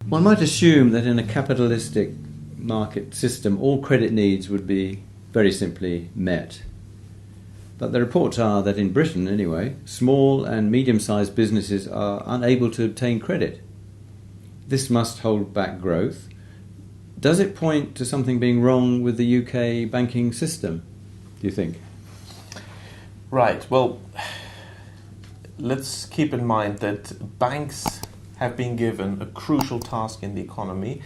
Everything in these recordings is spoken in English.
One might assume that in a capitalistic market system, all credit needs would be very simply met. But the reports are that in Britain, anyway, small and medium-sized businesses are unable to obtain credit. This must hold back growth. Does it point to something being wrong with the UK banking system, do you think? Right. Well, let's keep in mind that banks have been given a crucial task in the economy,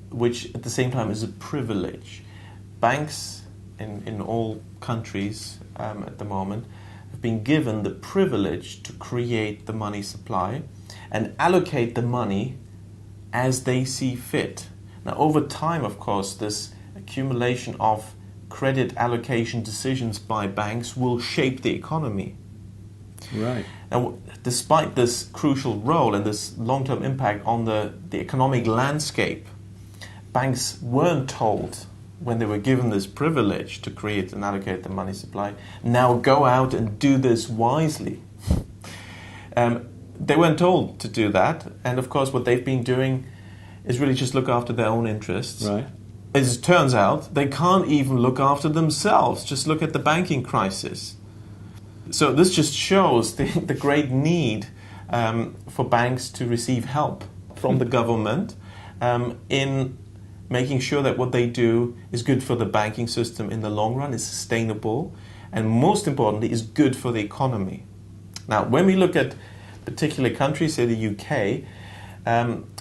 which at the same time is a privilege. Banks in all countries at the moment have been given the privilege to create the money supply and allocate the money as they see fit. Now, over time, of course, this accumulation of credit allocation decisions by banks will shape the economy. Right. Now, despite this crucial role and this long-term impact on the economic landscape, banks weren't told when they were given this privilege to create and allocate the money supply, now go out and do this wisely. They weren't told to do that, and of course what they've been doing is really just look after their own interests. Right. As it turns out, they can't even look after themselves. Just look at the banking crisis. So this just shows the great need for banks to receive help from the government in making sure that what they do is good for the banking system in the long run, is sustainable, and most importantly, is good for the economy. Now, when we look at particular countries, say the UK,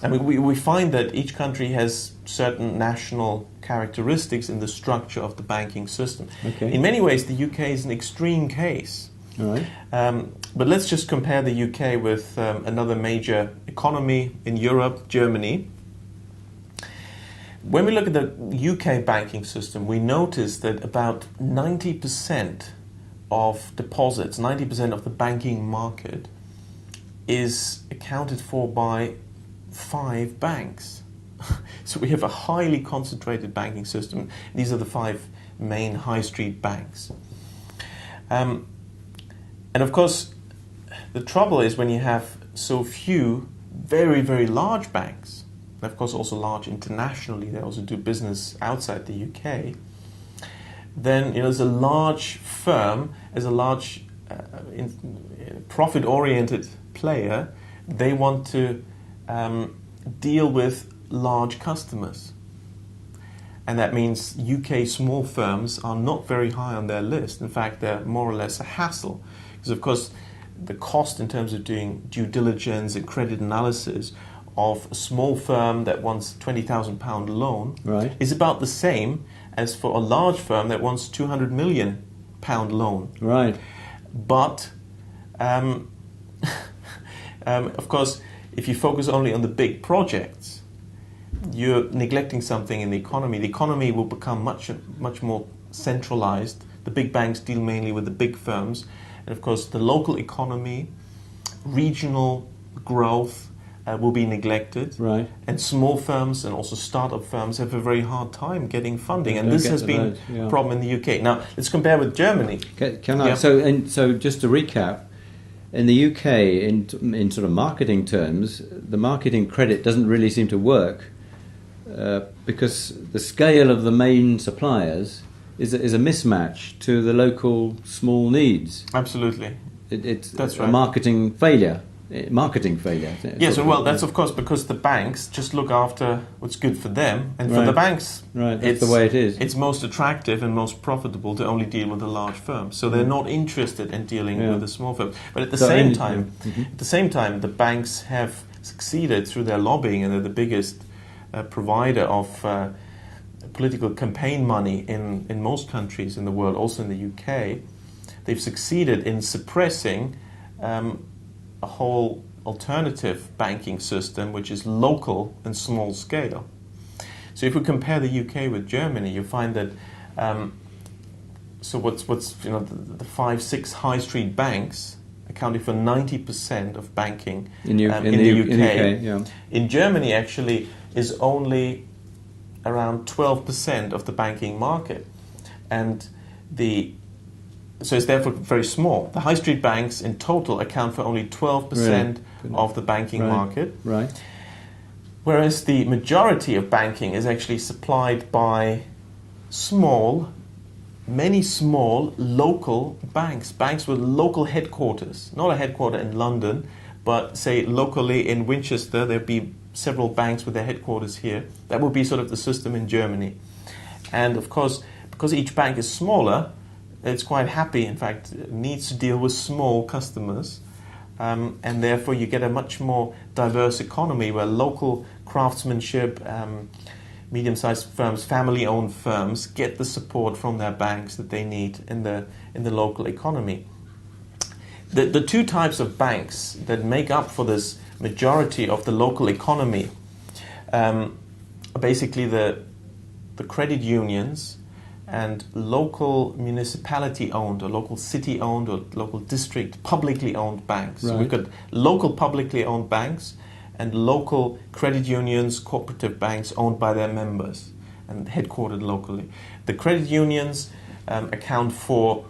we find that each country has certain national characteristics in the structure of the banking system. Okay. In many ways, the UK is an extreme case. All right. But let's just compare the UK with another major economy in Europe, Germany. When we look at the UK banking system, we notice that about 90% of deposits, 90% of the banking market is accounted for by 5 banks. So we have a highly concentrated banking system. These are the 5 main high street banks. And of course, the trouble is when you have so few very, very large banks, and of course also large internationally, they also do business outside the UK, then as a large firm, as a large profit-oriented player, they want to deal with large customers. And that means UK small firms are not very high on their list. In fact, they're more or less a hassle. Because of course, the cost in terms of doing due diligence and credit analysis of a small firm that wants £20,000 loan Right. is about the same as for a large firm that wants £200 million loan. Right. But of course, if you focus only on the big projects, you're neglecting something in the economy. The economy will become much more centralized. The big banks deal mainly with the big firms. And of course, the local economy, regional growth will be neglected. Right. And small firms and also startup firms have a very hard time getting funding. And this has been a problem in the UK. Now, let's compare with Germany. Can I? Yeah. So just to recap, in the UK, in sort of marketing terms, the marketing credit doesn't really seem to work because the scale of the main suppliers is a mismatch to the local small needs. Absolutely. It's That's a right. marketing failure. Yes, well, that's of course because the banks just look after what's good for them, and for Right. the banks, Right, that's the way it is. It's most attractive and most profitable to only deal with the large firms, so they're not interested in dealing Yeah. with the small firms. But at the So same in- time, Mhm. at the same time, the banks have succeeded through their lobbying, and they're the biggest provider of political campaign money in most countries in the world, also in the UK. They've succeeded in suppressing a whole alternative banking system which is local and small scale. So if we compare the UK with Germany, you find that the 5-6 high street banks accounting for 90% of banking in the UK. Yeah. In Germany, actually, is only around 12% of the banking market, and so it's therefore very small. The high street banks in total account for only 12% of the banking market. Right. Whereas the majority of banking is actually supplied by many small local banks with local headquarters. Not a headquarter in London, but say locally in Winchester, there'd be several banks with their headquarters here. That would be sort of the system in Germany. And of course, because each bank is smaller, it's quite happy, in fact, it needs to deal with small customers. And therefore you get a much more diverse economy where local craftsmanship, medium-sized firms, family-owned firms get the support from their banks that they need in the local economy. The two types of banks that make up for this majority of the local economy are basically the credit unions and local municipality-owned or local city-owned or local district publicly owned banks. Right. So we've got local publicly owned banks and local credit unions, cooperative banks owned by their members and headquartered locally. The credit unions account for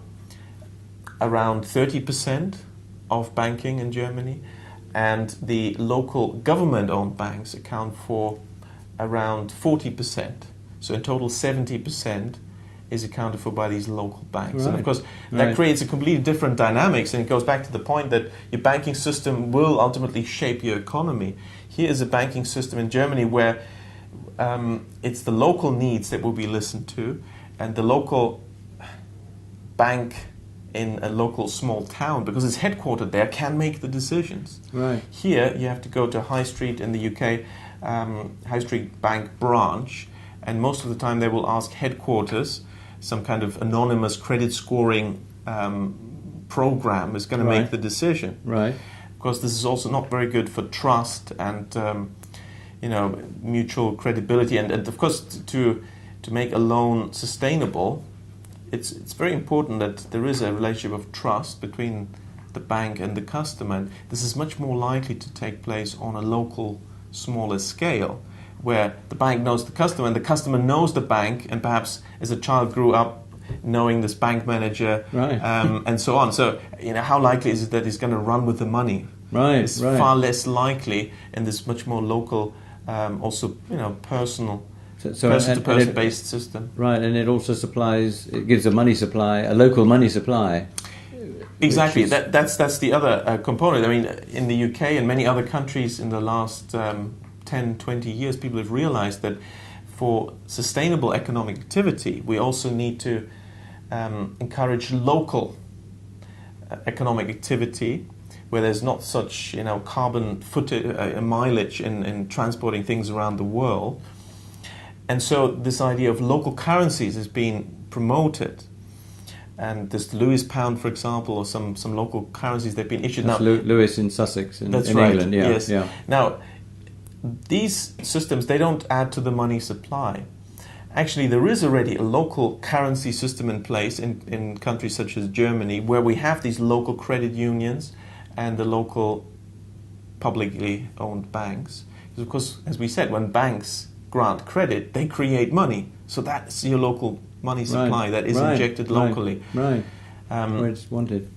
around 30% of banking in Germany, and the local government-owned banks account for around 40%. So in total, 70% is accounted for by these local banks. Right. And of course, that creates a completely different dynamics, and it goes back to the point that your banking system will ultimately shape your economy. Here is a banking system in Germany where it's the local needs that will be listened to, and the local bank in a local small town, because it's headquartered there, can make the decisions. Right. Here, you have to go to High Street in the UK, High Street Bank branch, and most of the time they will ask headquarters, some kind of anonymous credit scoring program is going to make the decision. Right. Of course, this is also not very good for trust and mutual credibility. And of course, to make a loan sustainable, it's very important that there is a relationship of trust between the bank and the customer. And this is much more likely to take place on a local, smaller scale, where the bank knows the customer and the customer knows the bank, and perhaps as a child grew up knowing this bank manager, right. And so on. So, how likely is it that he's going to run with the money? Right, It's far less likely in this much more local, also personal, person-to-person based system. Right, and it also gives a money supply, a local money supply. Exactly, that's the other component. I mean, in the UK and many other countries in the last 10, 20 years, people have realized that for sustainable economic activity, we also need to encourage local economic activity where there's not such carbon mileage in transporting things around the world. And so this idea of local currencies is being promoted. And this Lewis pound, for example, or some local currencies, they've been issued. That's now. Lewis in Sussex in That's England. Yeah, yes. Yeah. Now, these systems, they don't add to the money supply. Actually, there is already a local currency system in place in countries such as Germany, where we have these local credit unions and the local publicly owned banks. Because, of course, as we said, when banks grant credit, they create money. So that's your local money supply that is injected locally. Right. Where it's wanted.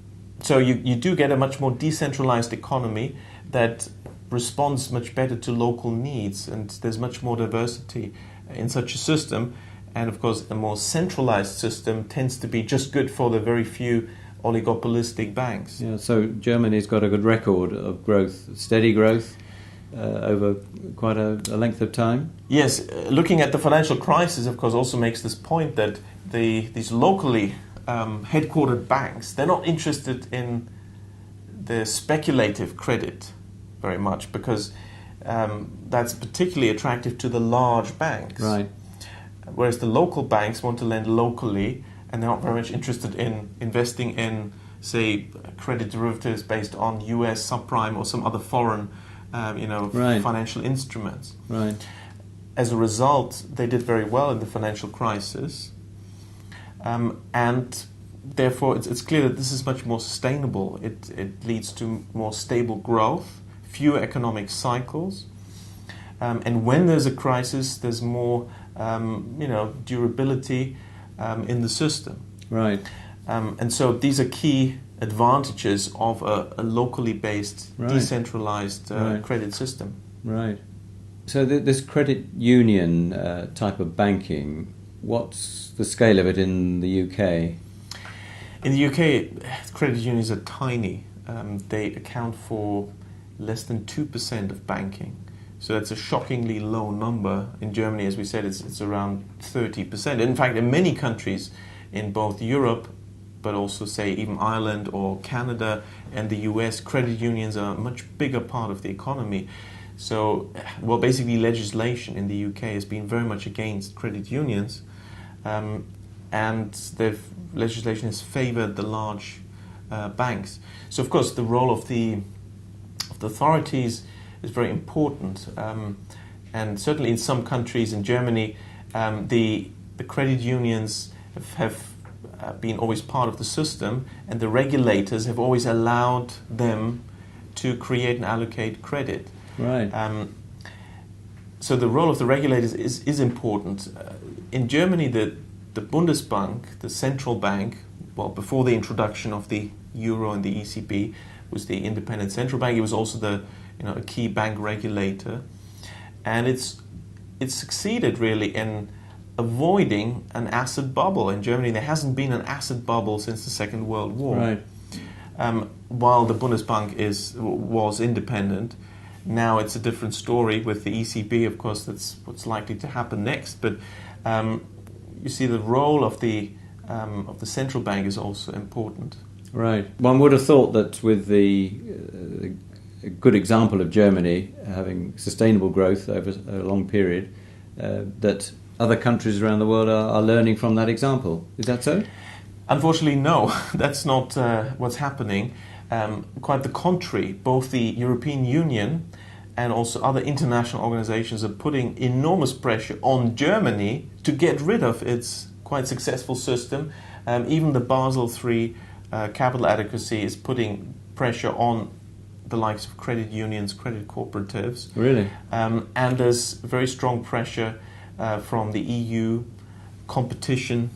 So you do get a much more decentralized economy that responds much better to local needs, and there's much more diversity in such a system. And of course, a more centralized system tends to be just good for the very few oligopolistic banks. Yeah, so Germany's got a good record of growth, steady growth over quite a length of time. Yes, looking at the financial crisis, of course, also makes this point that these locally headquartered banks, they're not interested in the speculative credit very much, because that's particularly attractive to the large banks. Right. Whereas the local banks want to lend locally, and they're not very much interested in investing in, say, credit derivatives based on US subprime or some other foreign, financial instruments. Right. As a result, they did very well in the financial crisis, and therefore it's clear that this is much more sustainable. It leads to more stable growth, fewer economic cycles, and when there's a crisis, there's more durability in the system. Right. And so these are key advantages of a locally based, decentralized credit system. Right. So this credit union type of banking, what's the scale of it in the UK? In the UK, credit unions are tiny. They account for less than 2% of banking. So that's a shockingly low number. In Germany, as we said, it's around 30%. In fact, in many countries in both Europe, but also, say, even Ireland or Canada and the US, credit unions are a much bigger part of the economy. So, well, basically legislation in the UK has been very much against credit unions, and legislation has favoured the large banks. So, of course, the role of the authorities is very important, and certainly in some countries, in Germany, the credit unions have been always part of the system, and the regulators have always allowed them to create and allocate credit. Right. So the role of the regulators is important. In Germany, the Bundesbank, the central bank, well, before the introduction of the euro and the ECB, was the independent central bank. It was also a key bank regulator, and it's succeeded really in avoiding an asset bubble. In Germany, there hasn't been an asset bubble since the Second World War. Right. While the Bundesbank was independent, now it's a different story with the ECB. Of course, that's what's likely to happen next. But you see, the role of the central bank is also important. Right. One would have thought that with the good example of Germany having sustainable growth over a long period, that other countries around the world are learning from that example. Is that so? Unfortunately, no. That's not what's happening. Quite the contrary. Both the European Union and also other international organizations are putting enormous pressure on Germany to get rid of its quite successful system. Even the Basel III capital adequacy is putting pressure on the likes of credit unions, credit cooperatives. Really? And there's very strong pressure from the EU Competition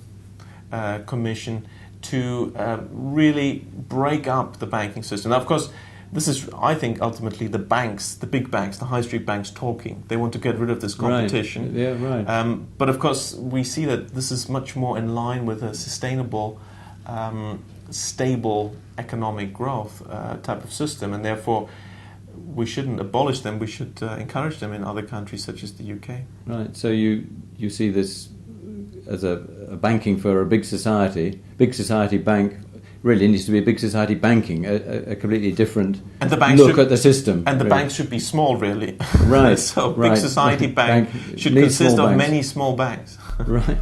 Commission to really break up the banking system. Now, of course, this is, I think, ultimately the banks, the big banks, the high street banks talking. They want to get rid of this competition. Right. Yeah, right. But of course, we see that this is much more in line with a sustainable, stable economic growth type of system, and therefore we shouldn't abolish them. We should encourage them in other countries such as the UK. Right. So you see this as a banking for a big society. Big society bank really needs to be a big society banking, a completely different and the banks look at the system. And the really. banks should be small, really. Right. So right. big society bank should consist of many small banks. Right.